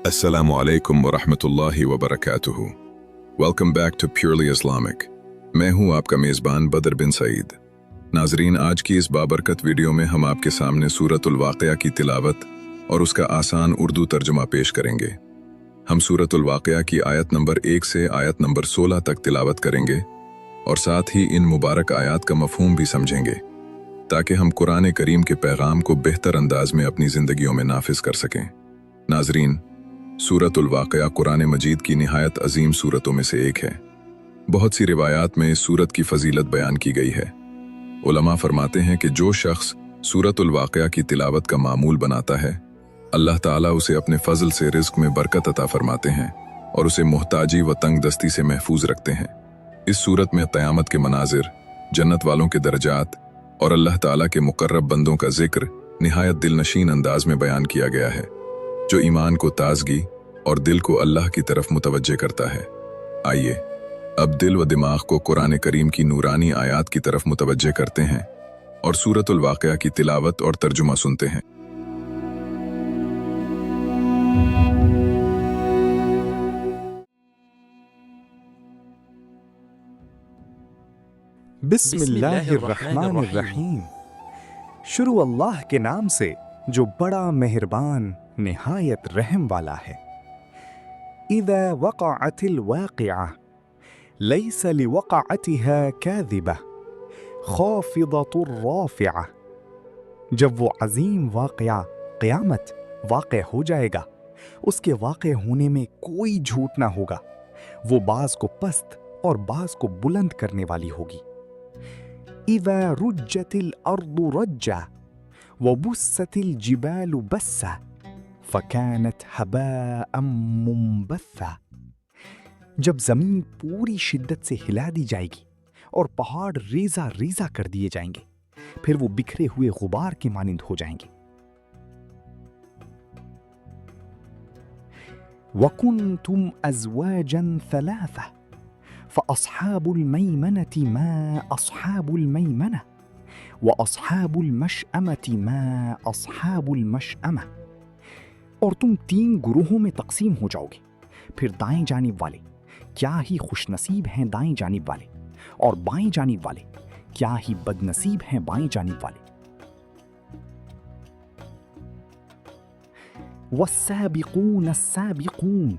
Assalamu alaikum wa rahmatullahi wa barakatuhu. Welcome back to Purely Islamic. मैं हूं आपका मेज़बान बदर बिन सईद। नाजरीन, आज की इस बाबरकत वीडियो में हम आपके सामने सूरतुल वाक़िया की तिलावत और उसका आसान उर्दू तर्जुमा पेश करेंगे। हम सूरतुल वाक़िया की आयत नंबर 1 से आयत नंबर 16 तक तिलावत करेंगे और साथ ही इन मुबारक आयात का मफ़हूम भी समझेंगे ताकि हम कुरान करीम के पैगाम को बेहतर अंदाज में अपनी ज़िंदगियों में नाफिज कर सकें। नाजरीन, सूरतुल वाक़िया कुरान मजीद की निहायत अजीम सूरतों में से एक है। बहुत सी रिवायात में इस सूरत की फजीलत बयान की गई है। उलमा फरमाते हैं कि जो शख्स सूरतुल वाक़िया की तिलावत का मामूल बनाता है, अल्लाह ताला उसे अपने फजल से रिज़्क में बरकत अता फरमाते हैं और उसे मुहताजी व तंग दस्ती से महफूज रखते हैं। इस सूरत में क़यामत के मनाजिर, जन्नत वालों के दर्जात और अल्लाह ताला के मुकर्रब बंदों का जिक्र निहायत दिलनशीन अंदाज में बयान किया गया है, जो ईमान को ताजगी और दिल को अल्लाह की तरफ मुतवज्जे करता है। आइए अब दिल व दिमाग को कुरान करीम की नूरानी आयात की तरफ मुतवज्जे करते हैं और सूरतुल वाक़िया की तिलावत और तर्जुमा सुनते हैं। बिस्मिल्लाहिर्रहमानिर्रहीम। शुरू अल्लाह के नाम से जो बड़ा मेहरबान निहायत रहम वाला है। इज़ा वक़अतिल वाक़िआ लैस लिवक़अतिहा काज़िबा ख़ाफ़िदतुर राफ़िआ। जब वो अजीम वाक़या क़यामत वाक़े हो जाएगा, उसके वाक़े होने में कोई झूठ ना होगा। वो बाज़ को पस्त और बाज़ को बुलंद करने वाली होगी। इज़ा रुज्जतिल अर्दु रज्जा व बुस्सतिल जिबालु बस्सा फ़कानत हबाअम मुंबस्सा। जब ज़मीन पूरी शिद्दत से हिला दी जाएगी और पहाड़ रेज़ा रेज़ा कर दिए जाएंगे, फिर वो बिखरे हुए गुबार के मानिंद हो जाएंगे। वकुन्तुम अज़वाजन थलाथा फ़अस्हाबुल मैमनति मा अस्हाबुल मैमना व अस्हाबुल मशअमति मा अस्हाबुल मशअमा। और तुम 3 गुरोहों में तकसीम हो जाओगे, फिर दाएं जानिब वाले क्या ही खुशनसीब हैं दाएं जानिब वाले, और बाएं जानिब वाले क्या ही बदनसीब हैं बाएं जानिब वाले। वस्साबिकून अस्साबिकून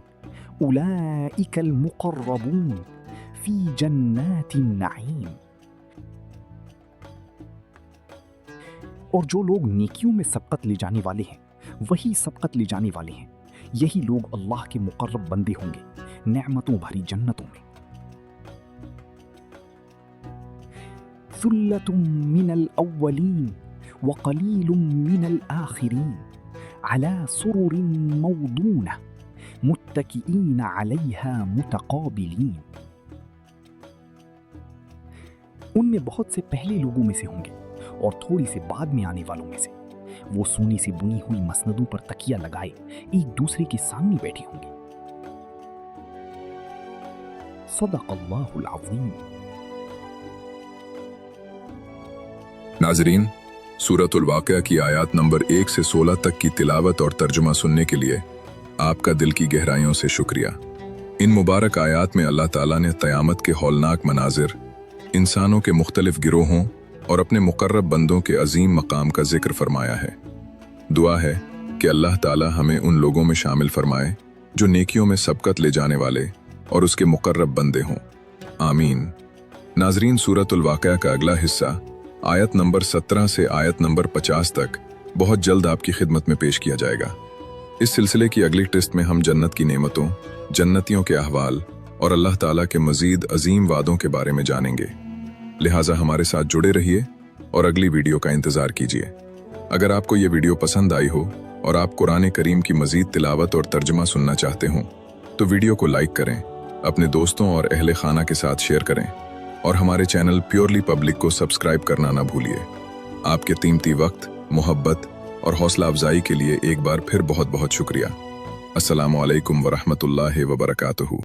उलाइकल मुक़र्रबून फी जन्नातिन नईम। और जो लोग नेकियों में सबकत ले जाने वाले हैं, वही सबकत ले जाने वाले हैं। यही लोग अल्लाह के मुकर्रब बंदे होंगे नेमतों भरी जन्नतों में। सुल्लतुम मिनल अव्वलीन व क़लीलुम मिनल आखिरीन अला सुरुरिन मौदूना मुत्तकिईन अलैहा मुतक़ाबिलीन। उनमें बहुत से पहले लोगों में से होंगे और थोड़ी से बाद में आने वालों में से। वो सोने से बुनी हुई मसनदों पर तकिया लगाए एक दूसरे के सामने बैठे होंगे। सदक़ल्लाहुल अज़ीम। नाजरीन, सूरतुल वाक़िया की आयत नंबर 1 से 16 तक की तिलावत और तर्जुमा सुनने के लिए आपका दिल की गहराइयों से शुक्रिया। इन मुबारक आयात में अल्लाह ताला ने क़यामत के हौलनाक मनाजिर, इंसानों के मुख्तलिफ गिरोहों और अपने मुकर्रब बंदों के अजीम मकाम का जिक्र फरमाया है। दुआ है कि अल्लाह ताला हमें उन लोगों में शामिल फरमाए जो नेकियों में सबकत ले जाने वाले और उसके मुकर्रब बंदे हों। आमीन। नाजरीन, सूरतुल वाक़िया का अगला हिस्सा आयत नंबर 17 से आयत नंबर 50 तक बहुत जल्द आपकी खिदमत में पेश किया जाएगा। इस सिलसिले की अगली टेस्ट में हम जन्नत की नेमतों, जन्नतियों के अहवाल और अल्लाह ताला के मजीद अजीम वादों के बारे में जानेंगे। लिहाजा हमारे साथ जुड़े रहिए और अगली वीडियो का इंतज़ार कीजिए। अगर आपको ये वीडियो पसंद आई हो और आप कुरान करीम की मजीद तिलावत और तर्जुमा सुनना चाहते हों तो वीडियो को लाइक करें, अपने दोस्तों और अहले खाना के साथ शेयर करें और हमारे चैनल प्योरली पब्लिक को सब्सक्राइब करना ना भूलिए। आपके कीमती वक्त, मोहब्बत और हौसला अफजाई के लिए एक बार फिर बहुत बहुत शुक्रिया। अस्सलामु अलैकुम व रहमतुल्लाहि व बरकातुहू।